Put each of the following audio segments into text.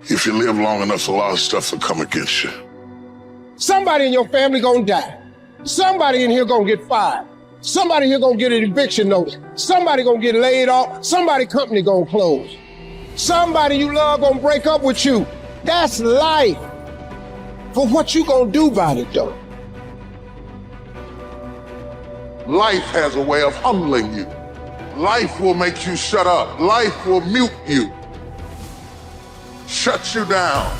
If you live long enough, a lot of stuff will come against you. Somebody in your family gonna die. Somebody in here gonna get fired. Somebody here gonna get an eviction notice. Somebody gonna get laid off. Somebody company gonna close. Somebody you love gonna break up with you. That's life. But what you gonna do about it though? Life has a way of humbling you. Life will make you shut up. Life will mute you. Shut you down.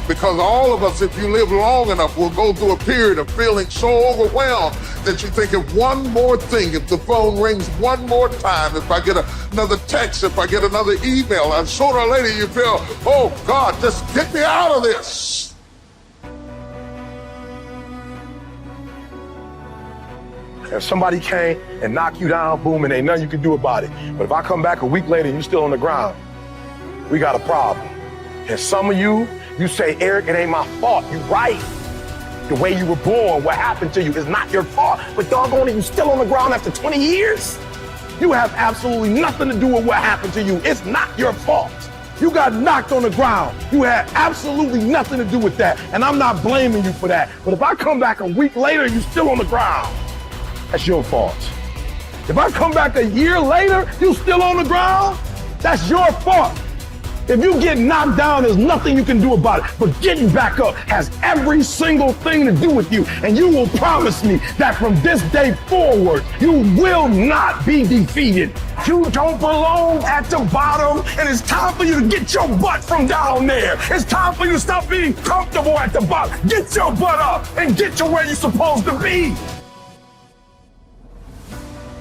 Because all of us, if you live long enough, will go through a period of feeling so overwhelmed that you think of one more thing, if the phone rings one more time, if I get another text, if I get another email, and sooner or later you feel, oh God, just get me out of this. If somebody came and knocked you down, boom, and ain't nothing you can do about it. But if I come back a week later and you're still on the ground, we got a problem. And some of you say, Eric, it ain't my fault. You're right. The way you were born, what happened to you is not your fault. But doggone it, you still on the ground after 20 years? You have absolutely nothing to do with what happened to you. It's not your fault. You got knocked on the ground. You had absolutely nothing to do with that. And I'm not blaming you for that. But if I come back a week later and you're still on the ground, that's your fault. If I come back a year later, you still on the ground, that's your fault. If you get knocked down, there's nothing you can do about it. But getting back up has every single thing to do with you. And you will promise me that from this day forward, you will not be defeated. You don't belong at the bottom, and it's time for you to get your butt from down there. It's time for you to stop being comfortable at the bottom. Get your butt up and get to where you're supposed to be.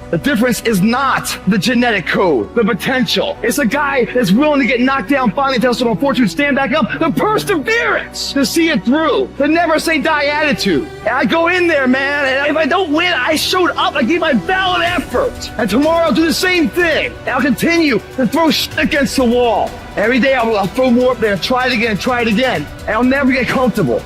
The difference is not the genetic code, the potential. It's a guy that's willing to get knocked down, finally test an unfortunate, stand back up, the perseverance to see it through, the never say die attitude. And I go in there, man, and if I don't win, I showed up, I gave my valid effort. And tomorrow I'll do the same thing. And I'll continue to throw shit against the wall. Every day I'll throw more up there, try it again, and I'll never get comfortable.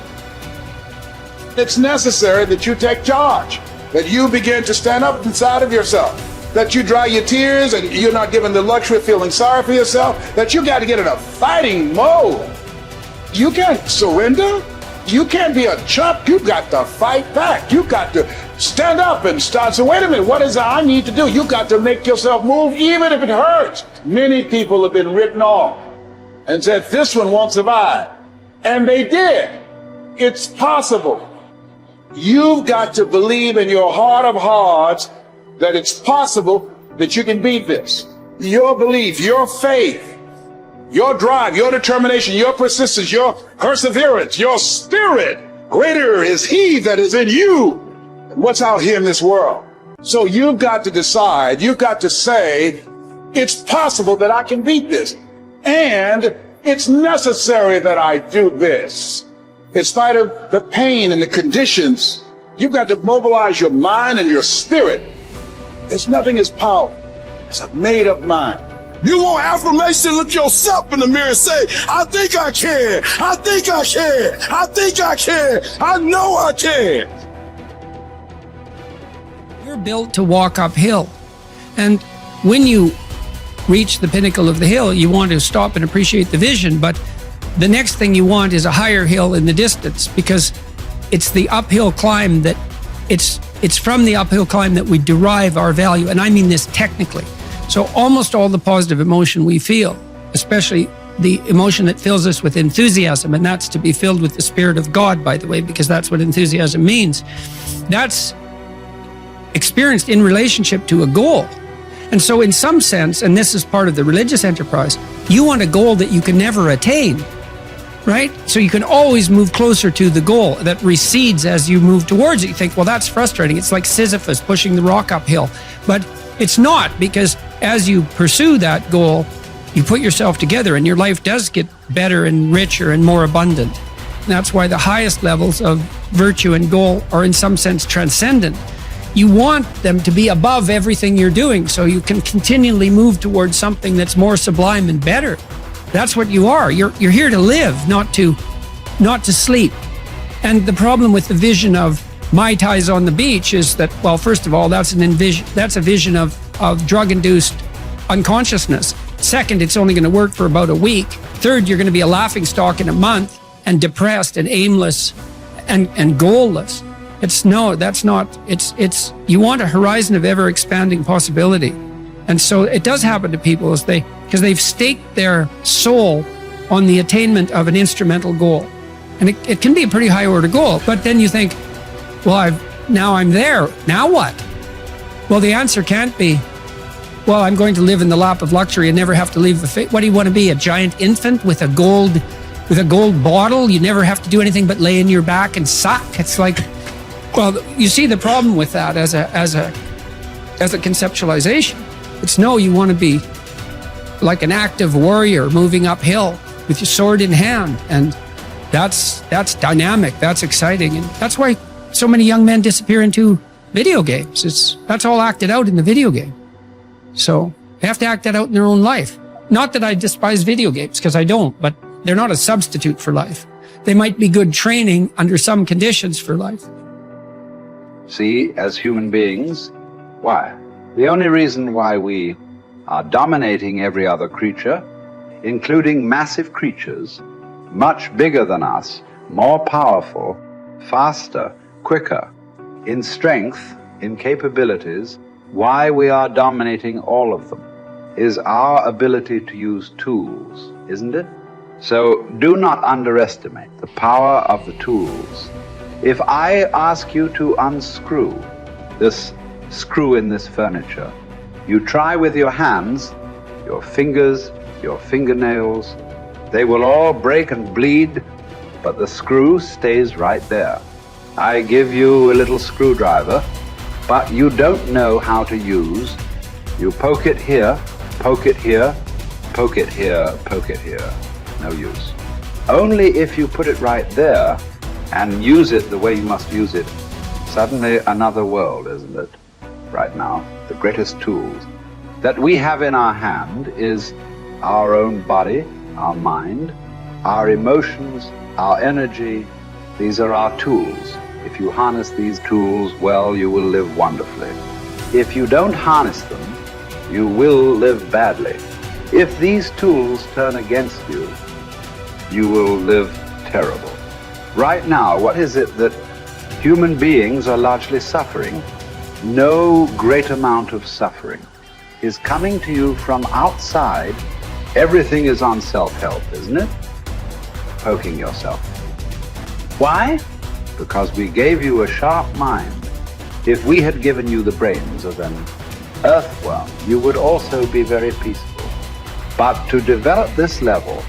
It's necessary that you take charge, that you begin to stand up inside of yourself, that you dry your tears and you're not given the luxury of feeling sorry for yourself, that you got to get in a fighting mode. You can't surrender. You can't be a chump. You've got to fight back. You've got to stand up and start. So wait a minute, what is it I need to do? You've got to make yourself move even if it hurts. Many people have been written off and said, this one won't survive. And they did. It's possible. You've got to believe in your heart of hearts that it's possible that you can beat this. Your belief, your faith, your drive, your determination, your persistence, your perseverance, your spirit. Greater is he that is in you than what's out here in this world. So you've got to decide, you've got to say, it's possible that I can beat this. And it's necessary that I do this. In spite of the pain and the conditions, you've got to mobilize your mind and your spirit. There's nothing as powerful as a made-up mind. You want affirmation, look yourself in the mirror and say, I think I can, I think I can, I think I can, I know I can. You're built to walk uphill. And when you reach the pinnacle of the hill, you want to stop and appreciate the vision, but the next thing you want is a higher hill in the distance, because it's the uphill climb that it's from the uphill climb that we derive our value. And I mean this technically. So almost all the positive emotion we feel, especially the emotion that fills us with enthusiasm, and that's to be filled with the Spirit of God, by the way, because that's what enthusiasm means. That's experienced in relationship to a goal. And so in some sense, and this is part of the religious enterprise, you want a goal that you can never attain, right? So you can always move closer to the goal that recedes as you move towards it. You think, well, that's frustrating. It's like Sisyphus pushing the rock uphill. But it's not, because as you pursue that goal, you put yourself together and your life does get better and richer and more abundant. And that's why the highest levels of virtue and goal are in some sense transcendent. You want them to be above everything you're doing so you can continually move towards something that's more sublime and better. That's what you are. You're here to live, not to sleep. And the problem with the vision of Mai Tais on the beach is that, well, first of all, that's a vision of drug-induced unconsciousness. Second, it's only going to work for about a week. Third, you're going to be a laughingstock in a month and depressed and aimless and goalless. You want a horizon of ever expanding possibility. And so it does happen to people because they've staked their soul on the attainment of an instrumental goal. And it can be a pretty high order goal, but then you think, well, now I'm there. Now what? Well, the answer can't be, well, I'm going to live in the lap of luxury and never have to leave the what do you want to be? A giant infant with a gold bottle? You never have to do anything but lay in your back and suck. It's like, well, you see the problem with that as a conceptualization. It's no, you want to be like an active warrior moving uphill with your sword in hand, and that's dynamic, that's exciting, and that's why so many young men disappear into video games. That's all acted out in the video game. So they have to act that out in their own life. Not that I despise video games, because I don't, but they're not a substitute for life. They might be good training under some conditions for life. See, as human beings, why? The only reason why we are dominating every other creature, including massive creatures, much bigger than us, more powerful, faster, quicker, in strength, in capabilities, why we are dominating all of them is our ability to use tools, isn't it? So do not underestimate the power of the tools. If I ask you to unscrew this screw in this furniture, you try with your hands, your fingers, your fingernails, they will all break and bleed, but the screw stays right there. I give you a little screwdriver, but you don't know how to use. You poke it here, poke it here, poke it here, poke it here. No use. Only if you put it right there and use it the way you must use it, suddenly another world, isn't it? Right now, the greatest tools that we have in our hand is our own body, our mind, our emotions, our energy. These are our tools. If you harness these tools well, you will live wonderfully. If you don't harness them, you will live badly. If these tools turn against you, you will live terrible. Right now, what is it that human beings are largely suffering? No great amount of suffering is coming to you from outside. Everything is on self-help, isn't it? Poking yourself. Why? Because we gave you a sharp mind. If we had given you the brains of an earthworm, you would also be very peaceful. But to develop this level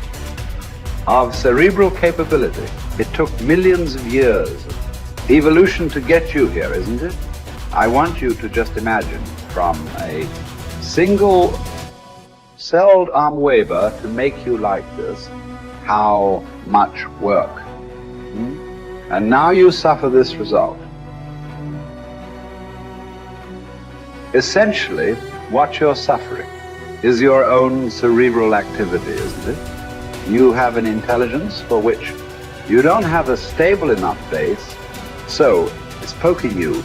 of cerebral capability, it took millions of years of evolution to get you here, isn't it? I want you to just imagine from a single-celled amoeba to make you like this, how much work. And now you suffer this result. Essentially, what you're suffering is your own cerebral activity, isn't it? You have an intelligence for which you don't have a stable enough base, so it's poking you.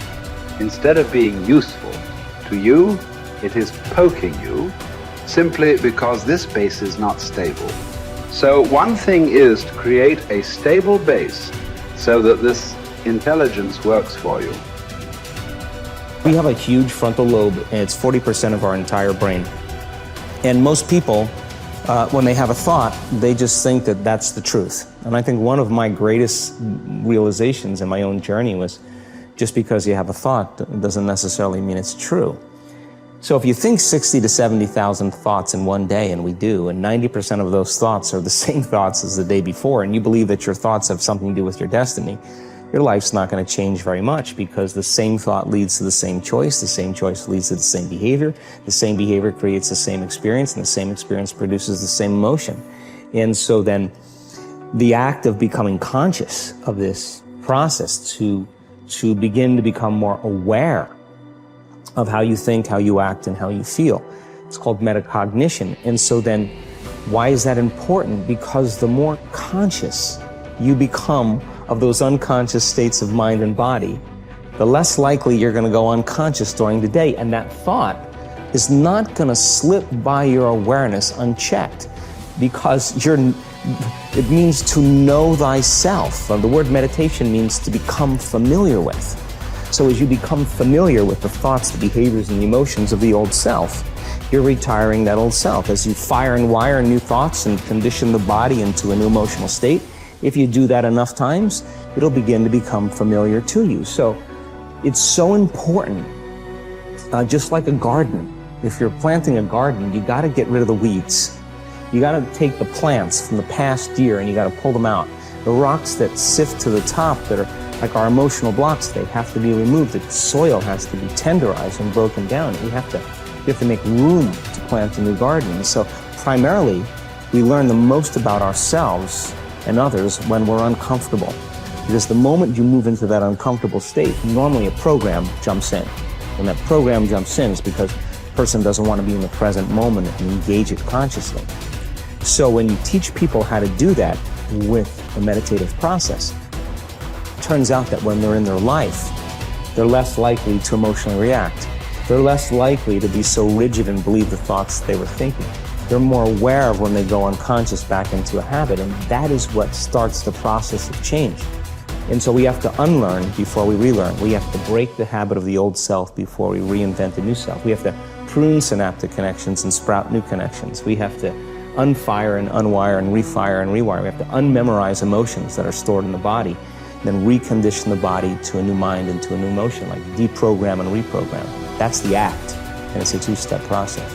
Instead of being useful to you, it is poking you simply because this base is not stable. So one thing is to create a stable base so that this intelligence works for you. We have a huge frontal lobe, and it's 40% of our entire brain. And most people, when they have a thought, they just think that that's the truth. And I think one of my greatest realizations in my own journey was just because you have a thought doesn't necessarily mean it's true. So if you think 60 to 70,000 thoughts in one day, and we do, and 90% of those thoughts are the same thoughts as the day before, and you believe that your thoughts have something to do with your destiny, your life's not going to change very much, because the same thought leads to the same choice leads to the same behavior creates the same experience, and the same experience produces the same emotion. And so then the act of becoming conscious of this process to begin to become more aware of how you think, how you act, and how you feel. It's called metacognition. And so then, why is that important? Because the more conscious you become of those unconscious states of mind and body, the less likely you're going to go unconscious during the day. And that thought is not going to slip by your awareness unchecked, because it means to know thyself. The word meditation means to become familiar with. So as you become familiar with the thoughts, the behaviors, and the emotions of the old self, you're retiring that old self. As you fire and wire new thoughts and condition the body into a new emotional state, if you do that enough times, it'll begin to become familiar to you. So it's so important, just like a garden. If you're planting a garden, you got to get rid of the weeds. You got to take the plants from the past year and you got to pull them out. The rocks that sift to the top that are like our emotional blocks, they have to be removed. The soil has to be tenderized and broken down. You have to make room to plant a new garden. And so primarily, we learn the most about ourselves and others when we're uncomfortable. Because the moment you move into that uncomfortable state, normally a program jumps in. When that program jumps in, it's because the person doesn't want to be in the present moment and engage it consciously. So when you teach people how to do that with the meditative process, it turns out that when they're in their life, they're less likely to emotionally react. They're less likely to be so rigid and believe the thoughts they were thinking. They're more aware of when they go unconscious back into a habit, and that is what starts the process of change. And so we have to unlearn before we relearn. We have to break the habit of the old self before we reinvent a new self. We have to prune synaptic connections and sprout new connections. We have to unfire and unwire and refire and rewire. We have to unmemorize emotions that are stored in the body, then recondition the body to a new mind and to a new emotion, like deprogram and reprogram. That's the act, and it's a two-step process.